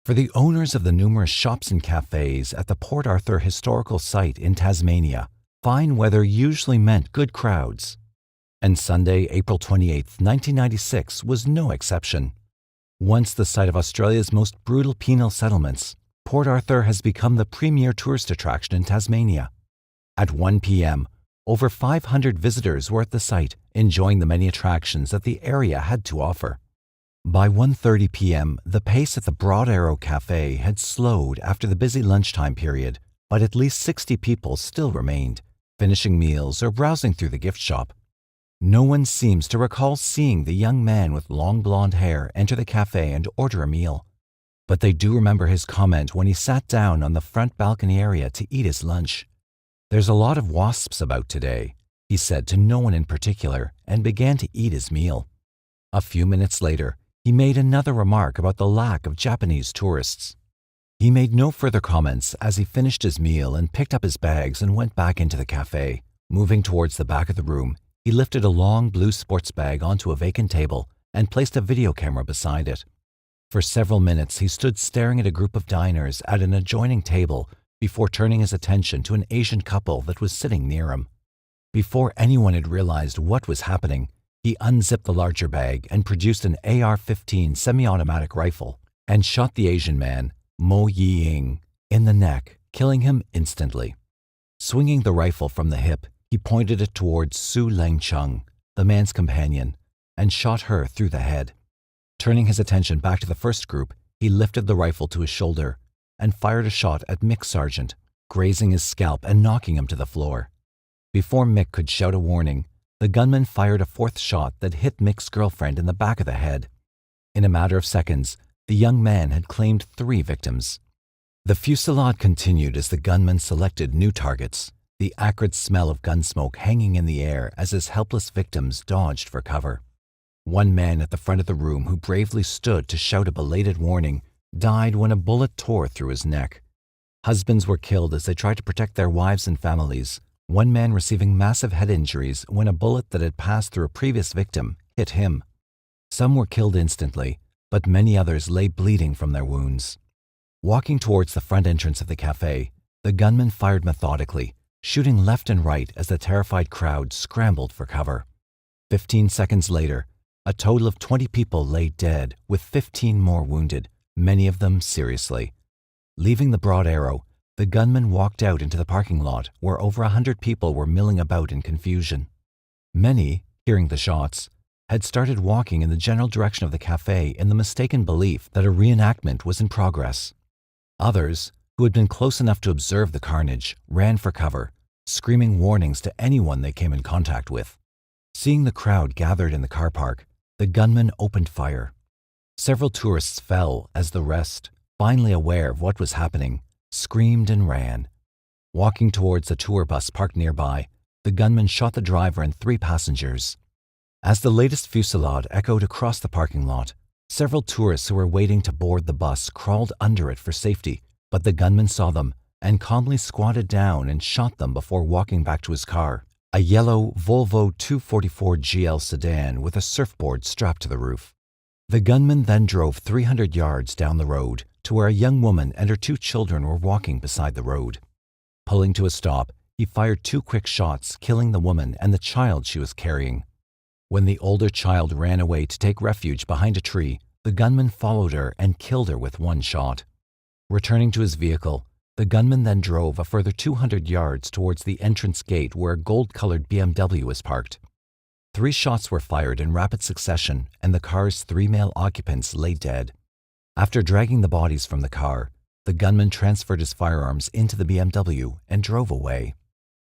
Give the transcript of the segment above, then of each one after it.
For the owners of the numerous shops and cafes at the Port Arthur historical site in Tasmania, fine weather usually meant good crowds. And Sunday, April 28, 1996 was no exception. Once the site of Australia's most brutal penal settlements, Port Arthur has become the premier tourist attraction in Tasmania. At 1 p.m., over 500 visitors were at the site, enjoying the many attractions that the area had to offer. By 1:30 p.m., the pace at the Broad Arrow Cafe had slowed after the busy lunchtime period, but at least 60 people still remained, finishing meals or browsing through the gift shop. No one seems to recall seeing the young man with long blonde hair enter the cafe and order a meal, but they do remember his comment when he sat down on the front balcony area to eat his lunch. "There's a lot of wasps about today," he said to no one in particular, and began to eat his meal. A few minutes later, he made another remark about the lack of Japanese tourists. He made no further comments as he finished his meal and picked up his bags and went back into the cafe. Moving towards the back of the room, he lifted a long blue sports bag onto a vacant table and placed a video camera beside it. For several minutes, he stood staring at a group of diners at an adjoining table before turning his attention to an Asian couple that was sitting near him. Before anyone had realized what was happening, he unzipped the larger bag and produced an AR-15 semi-automatic rifle and shot the Asian man, Mo Yi-ing, in the neck, killing him instantly. Swinging the rifle from the hip, he pointed it towards Su Lang-chung, the man's companion, and shot her through the head. Turning his attention back to the first group, he lifted the rifle to his shoulder and fired a shot at Mick's sergeant, grazing his scalp and knocking him to the floor. Before Mick could shout a warning, the gunman fired a fourth shot that hit Mick's girlfriend in the back of the head. In a matter of seconds, the young man had claimed 3 victims. The fusillade continued as the gunman selected new targets, the acrid smell of gun smoke hanging in the air as his helpless victims dodged for cover. One man at the front of the room who bravely stood to shout a belated warning died when a bullet tore through his neck. Husbands were killed as they tried to protect their wives and families, one man receiving massive head injuries when a bullet that had passed through a previous victim hit him. Some were killed instantly, but many others lay bleeding from their wounds. Walking towards the front entrance of the cafe, the gunman fired methodically, shooting left and right as the terrified crowd scrambled for cover. 15 seconds later, a total of 20 people lay dead, with 15 more wounded, many of them seriously. Leaving the Broad Arrow, the gunman walked out into the parking lot where over 100 people were milling about in confusion. Many, hearing the shots, had started walking in the general direction of the cafe in the mistaken belief that a reenactment was in progress. Others, who had been close enough to observe the carnage, ran for cover, screaming warnings to anyone they came in contact with. Seeing the crowd gathered in the car park, the gunman opened fire. Several tourists fell as the rest, finally aware of what was happening, screamed and ran. Walking towards the tour bus parked nearby, the gunman shot the driver and 3 passengers. As the latest fusillade echoed across the parking lot, several tourists who were waiting to board the bus crawled under it for safety, but the gunman saw them and calmly squatted down and shot them before walking back to his car, a yellow Volvo 244 GL sedan with a surfboard strapped to the roof. The gunman then drove 300 yards down the road to where a young woman and her 2 children were walking beside the road. Pulling to a stop, he fired 2 quick shots, killing the woman and the child she was carrying. When the older child ran away to take refuge behind a tree, the gunman followed her and killed her with 1 shot. Returning to his vehicle, the gunman then drove a further 200 yards towards the entrance gate where a gold-colored BMW was parked. 3 shots were fired in rapid succession and the car's 3 male occupants lay dead. After dragging the bodies from the car, the gunman transferred his firearms into the BMW and drove away.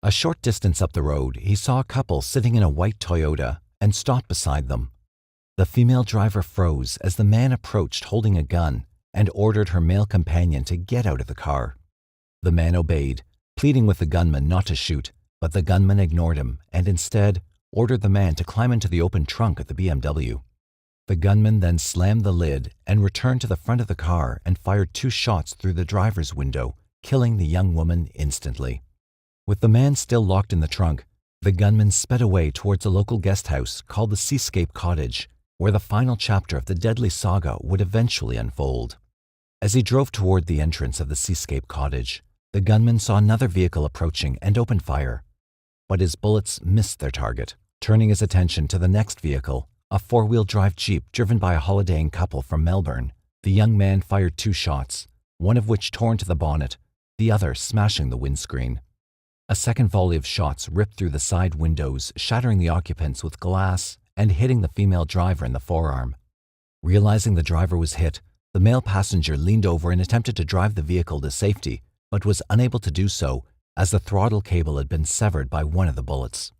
A short distance up the road, he saw a couple sitting in a white Toyota and stopped beside them. The female driver froze as the man approached holding a gun and ordered her male companion to get out of the car. The man obeyed, pleading with the gunman not to shoot, but the gunman ignored him and instead ordered the man to climb into the open trunk of the BMW. The gunman then slammed the lid and returned to the front of the car and fired 2 shots through the driver's window, killing the young woman instantly. With the man still locked in the trunk, the gunman sped away towards a local guest house called the Seascape Cottage, where the final chapter of the deadly saga would eventually unfold. As he drove toward the entrance of the Seascape Cottage, the gunman saw another vehicle approaching and opened fire. But his bullets missed their target. Turning his attention to the next vehicle, a four-wheel drive Jeep driven by a holidaying couple from Melbourne, the young man fired 2 shots, one of which tore into the bonnet, the other smashing the windscreen. A second volley of shots ripped through the side windows, shattering the occupants with glass and hitting the female driver in the forearm. Realizing the driver was hit, the male passenger leaned over and attempted to drive the vehicle to safety, but was unable to do so as the throttle cable had been severed by one of the bullets.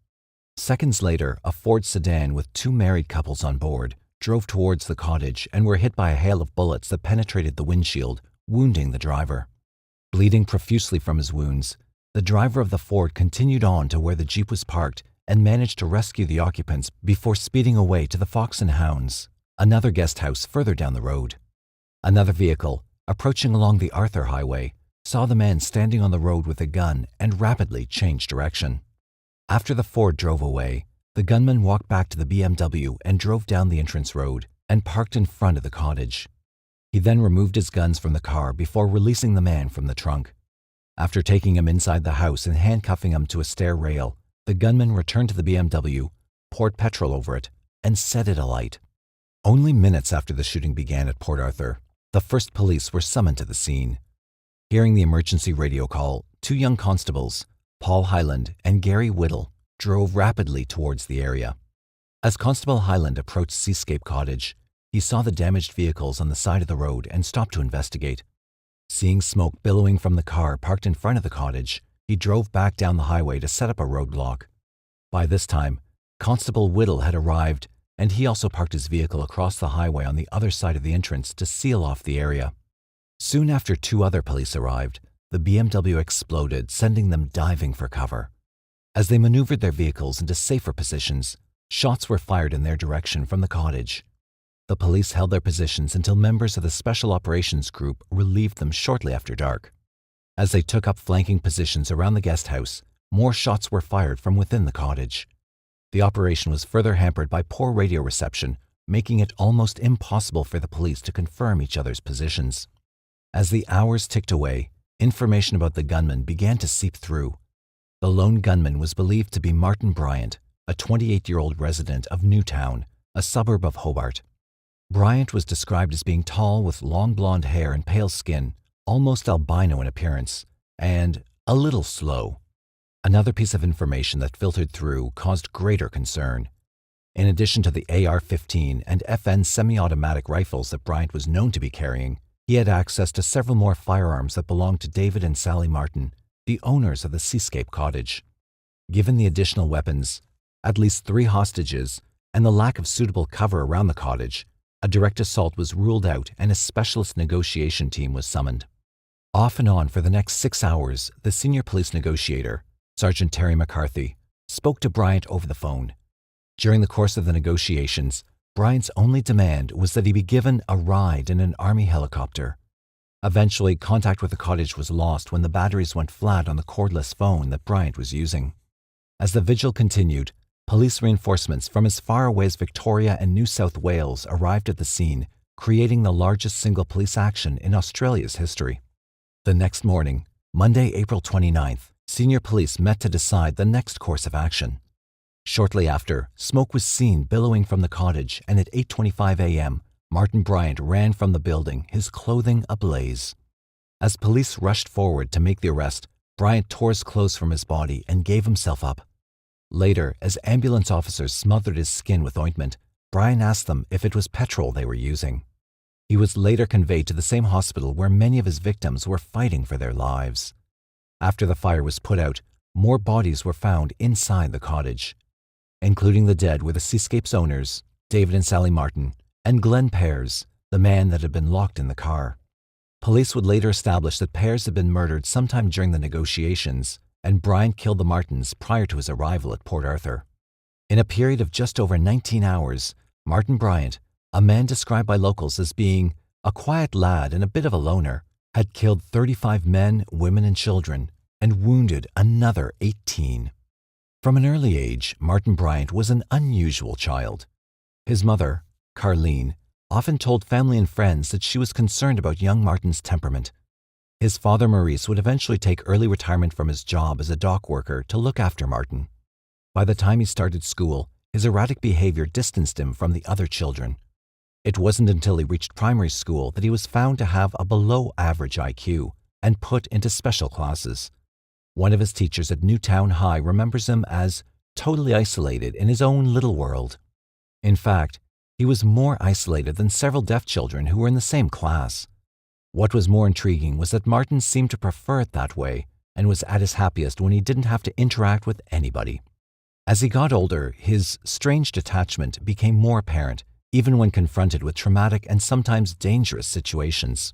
Seconds later, a Ford sedan with 2 married couples on board drove towards the cottage and were hit by a hail of bullets that penetrated the windshield, wounding the driver. Bleeding profusely from his wounds, the driver of the Ford continued on to where the Jeep was parked and managed to rescue the occupants before speeding away to the Fox and Hounds, another guest house further down the road. Another vehicle, approaching along the Arthur Highway, saw the man standing on the road with a gun and rapidly changed direction. After the Ford drove away, the gunman walked back to the BMW and drove down the entrance road and parked in front of the cottage. He then removed his guns from the car before releasing the man from the trunk. After taking him inside the house and handcuffing him to a stair rail, the gunman returned to the BMW, poured petrol over it, and set it alight. Only minutes after the shooting began at Port Arthur, the first police were summoned to the scene. Hearing the emergency radio call, 2 young constables, Paul Hyland and Gary Whittle, drove rapidly towards the area. As Constable Hyland approached Seascape Cottage, he saw the damaged vehicles on the side of the road and stopped to investigate. Seeing smoke billowing from the car parked in front of the cottage, he drove back down the highway to set up a roadblock. By this time, Constable Whittle had arrived, and he also parked his vehicle across the highway on the other side of the entrance to seal off the area. Soon after 2 other police arrived, the BMW exploded, sending them diving for cover. As they maneuvered their vehicles into safer positions, shots were fired in their direction from the cottage. The police held their positions until members of the Special Operations Group relieved them shortly after dark. As they took up flanking positions around the guest house, more shots were fired from within the cottage. The operation was further hampered by poor radio reception, making it almost impossible for the police to confirm each other's positions. As the hours ticked away, information about the gunman began to seep through. The lone gunman was believed to be Martin Bryant, a 28-year-old resident of Newtown, a suburb of Hobart. Bryant was described as being tall with long blonde hair and pale skin, almost albino in appearance, and a little slow. Another piece of information that filtered through caused greater concern. In addition to the AR-15 and FN semi-automatic rifles that Bryant was known to be carrying, he had access to several more firearms that belonged to David and Sally Martin, the owners of the Seascape Cottage. Given the additional weapons, at least 3 hostages, and the lack of suitable cover around the cottage, a direct assault was ruled out and a specialist negotiation team was summoned. Off and on for the next 6 hours, the senior police negotiator, Sergeant Terry McCarthy, spoke to Bryant over the phone. During the course of the negotiations, Bryant's only demand was that he be given a ride in an army helicopter. Eventually, contact with the cottage was lost when the batteries went flat on the cordless phone that Bryant was using. As the vigil continued, police reinforcements from as far away as Victoria and New South Wales arrived at the scene, creating the largest single police action in Australia's history. The next morning, Monday, April 29th, senior police met to decide the next course of action. Shortly after, smoke was seen billowing from the cottage, and at 8:25 a.m., Martin Bryant ran from the building, his clothing ablaze. As police rushed forward to make the arrest, Bryant tore his clothes from his body and gave himself up. Later, as ambulance officers smothered his skin with ointment, Bryant asked them if it was petrol they were using. He was later conveyed to the same hospital where many of his victims were fighting for their lives. After the fire was put out, more bodies were found inside the cottage. Including the dead were the Seascape's owners, David and Sally Martin, and Glenn Pears, the man that had been locked in the car. Police would later establish that Pears had been murdered sometime during the negotiations, and Bryant killed the Martins prior to his arrival at Port Arthur. In a period of just over 19 hours, Martin Bryant, a man described by locals as being a quiet lad and a bit of a loner, had killed 35 men, women, and children, and wounded another 18. From an early age, Martin Bryant was an unusual child. His mother, Carleen, often told family and friends that she was concerned about young Martin's temperament. His father, Maurice, would eventually take early retirement from his job as a dock worker to look after Martin. By the time he started school, his erratic behavior distanced him from the other children. It wasn't until he reached primary school that he was found to have a below-average IQ and put into special classes. One of his teachers at Newtown High remembers him as totally isolated in his own little world. In fact, he was more isolated than several deaf children who were in the same class. What was more intriguing was that Martin seemed to prefer it that way and was at his happiest when he didn't have to interact with anybody. As he got older, his strange detachment became more apparent, even when confronted with traumatic and sometimes dangerous situations.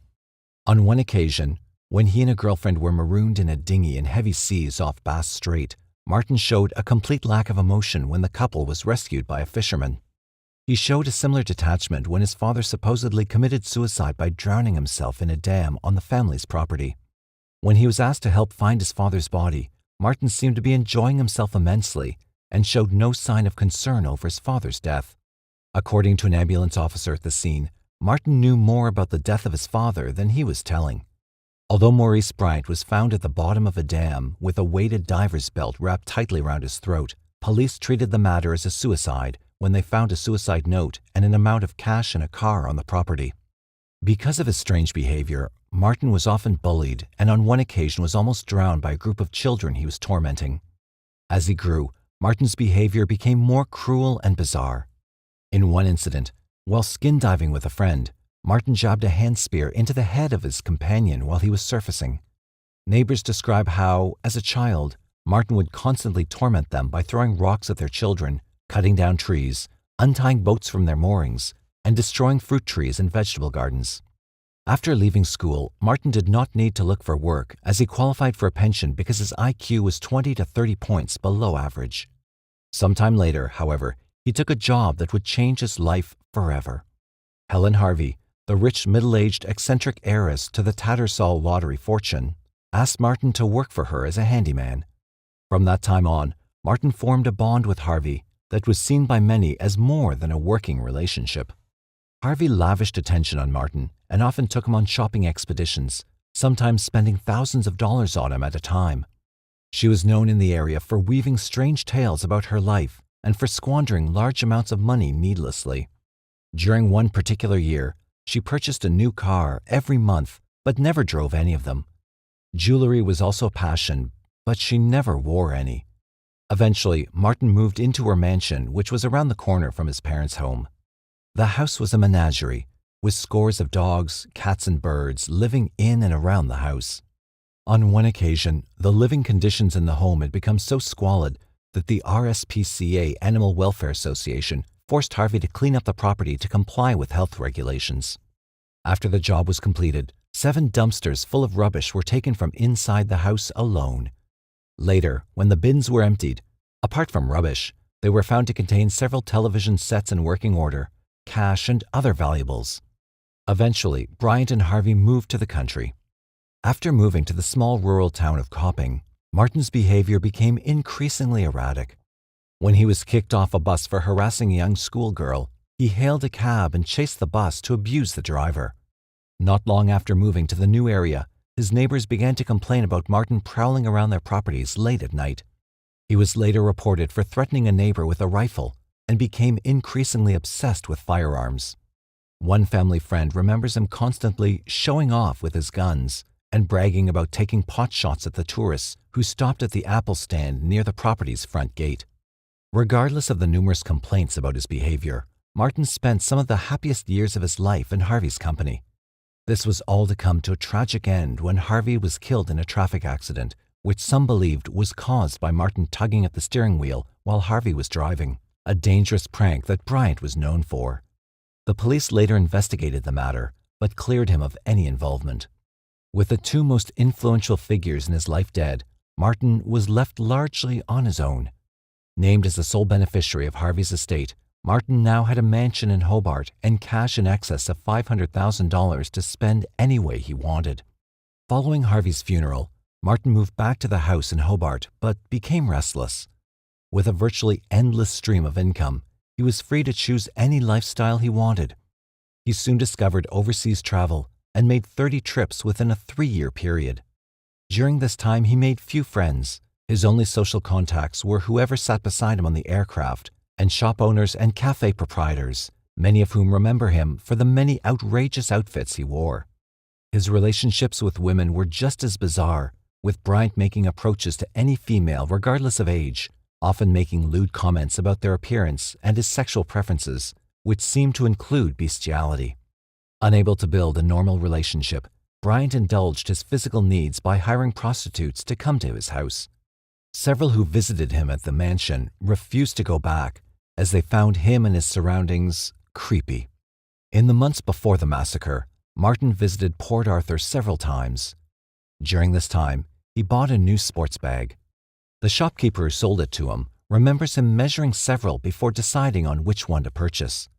On one occasion, when he and a girlfriend were marooned in a dinghy in heavy seas off Bass Strait, Martin showed a complete lack of emotion when the couple was rescued by a fisherman. He showed a similar detachment when his father supposedly committed suicide by drowning himself in a dam on the family's property. When he was asked to help find his father's body, Martin seemed to be enjoying himself immensely and showed no sign of concern over his father's death. According to an ambulance officer at the scene, Martin knew more about the death of his father than he was telling. Although Maurice Bryant was found at the bottom of a dam with a weighted diver's belt wrapped tightly around his throat, police treated the matter as a suicide when they found a suicide note and an amount of cash in a car on the property. Because of his strange behavior, Martin was often bullied and on one occasion was almost drowned by a group of children he was tormenting. As he grew, Martin's behavior became more cruel and bizarre. In one incident, while skin diving with a friend, Martin jabbed a hand spear into the head of his companion while he was surfacing. Neighbors describe how, as a child, Martin would constantly torment them by throwing rocks at their children, cutting down trees, untying boats from their moorings, and destroying fruit trees and vegetable gardens. After leaving school, Martin did not need to look for work as he qualified for a pension because his IQ was 20 to 30 points below average. Sometime later, however, he took a job that would change his life forever. Helen Harvey, the rich middle-aged eccentric heiress to the Tattersall lottery fortune, asked Martin to work for her as a handyman. From that time on, Martin formed a bond with Harvey that was seen by many as more than a working relationship. Harvey lavished attention on Martin and often took him on shopping expeditions, sometimes spending thousands of dollars on him at a time. She was known in the area for weaving strange tales about her life and for squandering large amounts of money needlessly. During one particular year, she purchased a new car every month but never drove any of them. Jewelry was also a passion, but she never wore any. Eventually, Martin moved into her mansion, which was around the corner from his parents' home. The house was a menagerie, with scores of dogs, cats, and birds living in and around the house. On one occasion, the living conditions in the home had become so squalid that the RSPCA Animal Welfare Association forced Harvey to clean up the property to comply with health regulations. After the job was completed, 7 dumpsters full of rubbish were taken from inside the house alone. Later, when the bins were emptied, apart from rubbish, they were found to contain several television sets in working order, cash, and other valuables. Eventually, Bryant and Harvey moved to the country. After moving to the small rural town of Copping, Martin's behavior became increasingly erratic. When he was kicked off a bus for harassing a young schoolgirl, he hailed a cab and chased the bus to abuse the driver. Not long after moving to the new area, his neighbors began to complain about Martin prowling around their properties late at night. He was later reported for threatening a neighbor with a rifle and became increasingly obsessed with firearms. One family friend remembers him constantly showing off with his guns and bragging about taking pot shots at the tourists who stopped at the apple stand near the property's front gate. Regardless of the numerous complaints about his behavior, Martin spent some of the happiest years of his life in Harvey's company. This was all to come to a tragic end when Harvey was killed in a traffic accident, which some believed was caused by Martin tugging at the steering wheel while Harvey was driving, a dangerous prank that Bryant was known for. The police later investigated the matter, but cleared him of any involvement. With the 2 most influential figures in his life dead, Martin was left largely on his own. Named as the sole beneficiary of Harvey's estate, Martin now had a mansion in Hobart and cash in excess of $500,000 to spend any way he wanted. Following Harvey's funeral, Martin moved back to the house in Hobart but became restless. With a virtually endless stream of income, he was free to choose any lifestyle he wanted. He soon discovered overseas travel and made 30 trips within a 3-year period. During this time, he made few friends. His only social contacts were whoever sat beside him on the aircraft and shop owners and cafe proprietors, many of whom remember him for the many outrageous outfits he wore. His relationships with women were just as bizarre, with Bryant making approaches to any female regardless of age, often making lewd comments about their appearance and his sexual preferences, which seemed to include bestiality. Unable to build a normal relationship, Bryant indulged his physical needs by hiring prostitutes to come to his house. Several who visited him at the mansion refused to go back, as they found him and his surroundings creepy. In the months before the massacre, Martin visited Port Arthur several times. During this time, he bought a new sports bag. The shopkeeper who sold it to him remembers him measuring several before deciding on which one to purchase.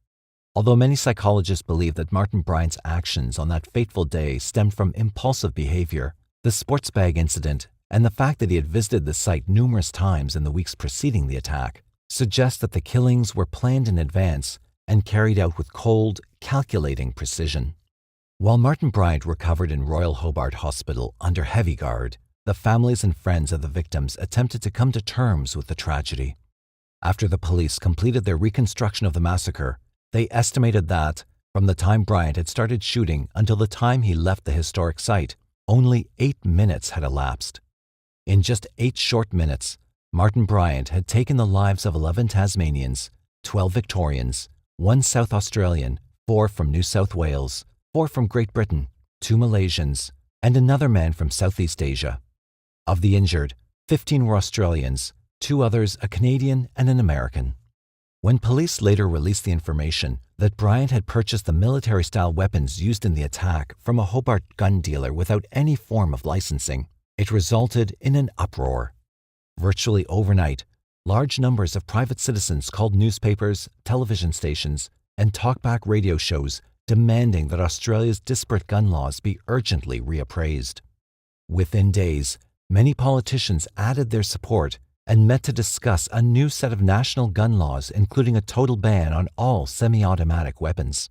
Although many psychologists believe that Martin Bryant's actions on that fateful day stemmed from impulsive behavior, the sports bag incident and the fact that he had visited the site numerous times in the weeks preceding the attack suggest that the killings were planned in advance and carried out with cold, calculating precision. While Martin Bryant recovered in Royal Hobart Hospital under heavy guard, the families and friends of the victims attempted to come to terms with the tragedy. After the police completed their reconstruction of the massacre, they estimated that, from the time Bryant had started shooting until the time he left the historic site, only 8 minutes had elapsed. In just 8 short minutes, Martin Bryant had taken the lives of 11 Tasmanians, 12 Victorians, 1 South Australian, 4 from New South Wales, 4 from Great Britain, 2 Malaysians, and another man from Southeast Asia. Of the injured, 15 were Australians, 2 others a Canadian and an American. When police later released the information that Bryant had purchased the military-style weapons used in the attack from a Hobart gun dealer without any form of licensing, it resulted in an uproar. Virtually overnight, large numbers of private citizens called newspapers, television stations, and talkback radio shows demanding that Australia's disparate gun laws be urgently reappraised. Within days, many politicians added their support and met to discuss a new set of national gun laws, including a total ban on all semi-automatic weapons.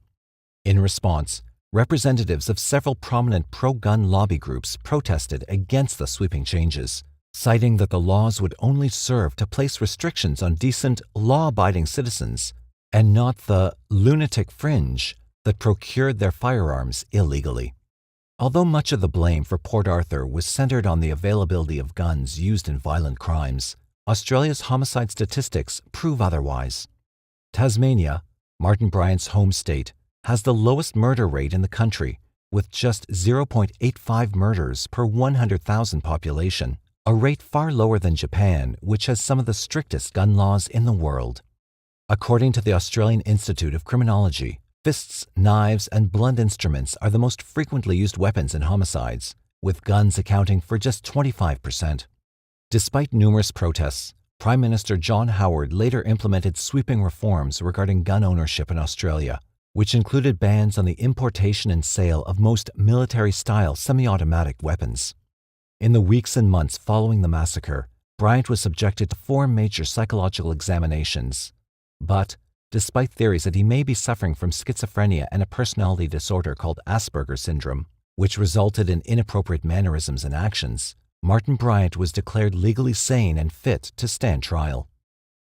In response, representatives of several prominent pro-gun lobby groups protested against the sweeping changes, citing that the laws would only serve to place restrictions on decent, law-abiding citizens and not the lunatic fringe that procured their firearms illegally. Although much of the blame for Port Arthur was centered on the availability of guns used in violent crimes, Australia's homicide statistics prove otherwise. Tasmania, Martin Bryant's home state, has the lowest murder rate in the country, with just 0.85 murders per 100,000 population, a rate far lower than Japan, which has some of the strictest gun laws in the world. According to the Australian Institute of Criminology, fists, knives, and blunt instruments are the most frequently used weapons in homicides, with guns accounting for just 25%. Despite numerous protests, Prime Minister John Howard later implemented sweeping reforms regarding gun ownership in Australia, which included bans on the importation and sale of most military-style semi-automatic weapons. In the weeks and months following the massacre, Bryant was subjected to 4 major psychological examinations. But, despite theories that he may be suffering from schizophrenia and a personality disorder called Asperger's syndrome, which resulted in inappropriate mannerisms and actions, Martin Bryant was declared legally sane and fit to stand trial.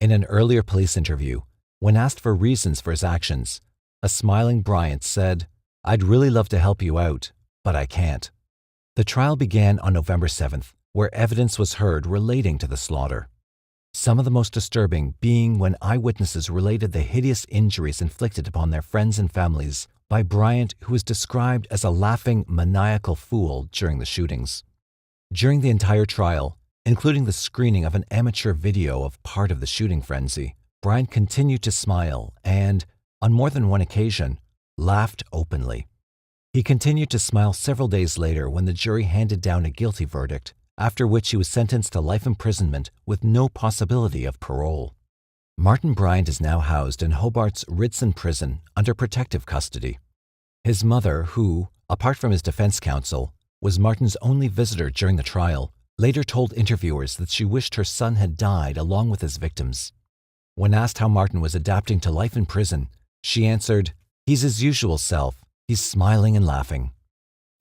In an earlier police interview, when asked for reasons for his actions, a smiling Bryant said, "I'd really love to help you out, but I can't." The trial began on November 7th, where evidence was heard relating to the slaughter. Some of the most disturbing being when eyewitnesses related the hideous injuries inflicted upon their friends and families by Bryant, who was described as a laughing, maniacal fool during the shootings. During the entire trial, including the screening of an amateur video of part of the shooting frenzy, Bryant continued to smile and, on more than one occasion, laughed openly. He continued to smile several days later when the jury handed down a guilty verdict, after which he was sentenced to life imprisonment with no possibility of parole. Martin Bryant is now housed in Hobart's Ridson prison under protective custody. His mother, who, apart from his defense counsel, was Martin's only visitor during the trial, later told interviewers that she wished her son had died along with his victims. When asked how Martin was adapting to life in prison, she answered, He's his usual self. He's smiling and laughing.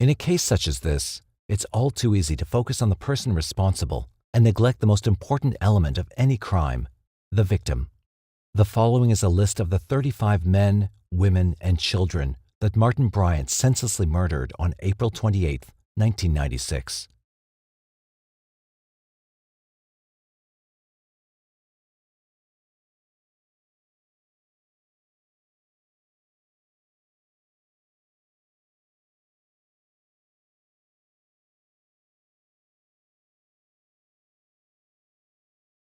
In a case such as this, it's all too easy to focus on the person responsible and neglect the most important element of any crime, the victim. The following is a list of the 35 men, women, and children that Martin Bryant senselessly murdered on April 28, 1996.